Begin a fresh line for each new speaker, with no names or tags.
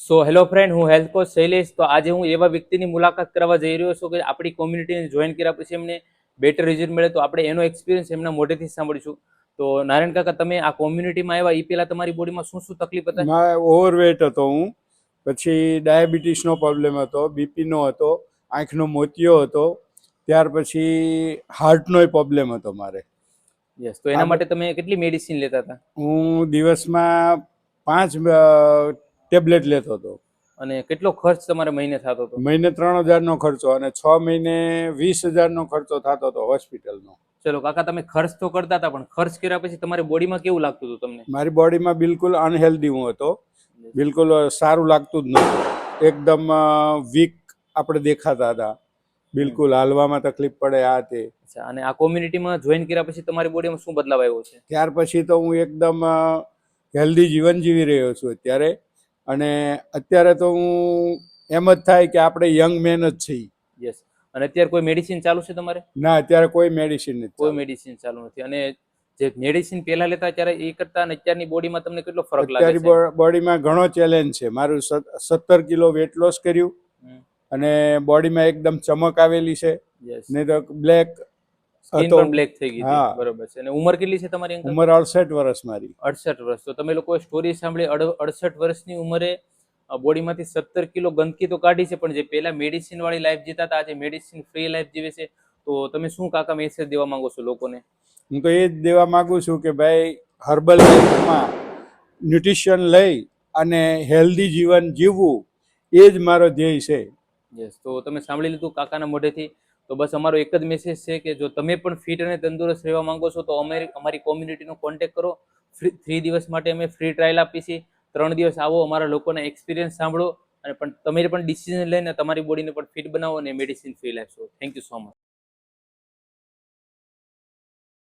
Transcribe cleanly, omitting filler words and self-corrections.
So hello friend, હું health coach Shailesh. તો આજે હું એવા વ્યક્તિની મુલાકાત કરવા જઈ રહ્યો છું કે આપણી કોમ્યુનિટીને જોઈન કર્યા પછી એમને બેટર રિઝલ્ટ મળે. તો આપણે એનો એક્સપિરિયન્સ એમના મોઢેથી સાંભળીશું. તો નારાયણ કાકા, તમે આ કોમ્યુનિટીમાં આવ્યા એ પહેલા તમારી બોડીમાં શું શું તકલીફ હતા?
ઓવરવેટ હતો હું, પછી ડાયાબિટીસનો પ્રોબ્લેમ હતો, બીપીનો હતો, આંખનો મોતિયો હતો, ત્યાર પછી હાર્ટનો પ્રોબ્લેમ હતો મારે.
યસ. તો એના માટે તમે કેટલી મેડિસિન લેતા હતા?
હું દિવસમાં 5 ટેબ્લેટ લેતો હતો.
અને કેટલો ખર્ચ તમારે મહિને થતો હતો?
મહિને 3,000નો ખર્ચો અને 6 મહિને 20,000નો ખર્ચો થતો હતો હોસ્પિટલનો.
ચલો કાકા, તમે ખર્ચ તો કરતા હતા, પણ ખર્ચ કર્યા પછી તમારી બોડીમાં કેવું લાગતું હતું તમને?
મારી બોડીમાં બિલકુલ અનહેલ્ધી હું હતો, બિલકુલ સારું લાગતું જ નહોતું. એકદમ વીક આપણે દેખાતા હતા, બિલકુલ હાલવામાં તકલીફ પડે આ તે.
અચ્છા, અને આ કોમ્યુનિટીમાં જોઈન કર્યા પછી તમારી બોડીમાં શું બદલાવ આવ્યો છે?
ત્યાર પછી તો હું એકદમ હેલ્ધી જીવન જીવી રહ્યો છું અત્યારે. અને અત્યારે તો હું એમ જ થાય કે આપણે યંગ મેન જ છીએ.
યસ. અને અત્યારે કોઈ મેડિસિન ચાલુ છે તમારે?
ના, અત્યારે કોઈ મેડિસિન નથી.
કોઈ મેડિસિન ચાલુ નથી. અને જે મેડિસિન પહેલા લેતા ત્યારે એ કરતા અને અત્યારની બોડીમાં તમને કેટલો ફરક લાગે છે?
અત્યારની બોડીમાં ઘણો ચેલેન્જ છે. મારું 17 કિલો વેટ લોસ કર્યું અને બોડીમાં એકદમ ચમક આવેલી છે. નહીં તો બ્લેક
સ્કિન પણ બ્લેક થઈ ગઈ હતી. બરોબર છે. અને ઉંમર કેટલી છે તમારી?
ઉંમર 68 વર્ષ મારી.
68 વર્ષ. તો તમે લોકોએ સ્ટોરી સાંભળી, 68 વર્ષની ઉંમરે બોડીમાંથી 17 કિલો ગંદકી તો કાઢી છે, પણ જે પહેલા મેડિસિન વાળી લાઈફ જીતા હતા આજે મેડિસિન ફ્રી લાઈફ જીવે છે. તો તમે શું કાકા મેસેજ દેવા માંગો છો લોકોને?
હું તો એ જ દેવા માંગુ છું કે ભાઈ, હર્બલ લાઈફમાં ન્યુટ્રિશન લઈ અને હેલ્ધી જીવન જીવવું એ જ મારો ધ્યેય છે.
યસ. તો તમે સાંભળી લીધું કાકાના મોઢેથી. તો બસ અમારો એક જ મેસેજ છે કે જો તમે પણ ફિટ અને તંદુરસ્ત રહેવા માંગો છો તો અમારી કોમ્યુનિટીનો કોન્ટેક્ટ કરો. 3 દિવસ માટે અમે ફ્રી ટ્રાયલ આપીએ છીએ. 3 દિવસ આવો, અમારા લોકોના એક્સપિરિયન્સ સાંભળો અને પણ તમે પણ ડિસિઝન લઈને તમારી બોડીને પણ ફિટ બનાવો અને medicine free life. Thank you so much.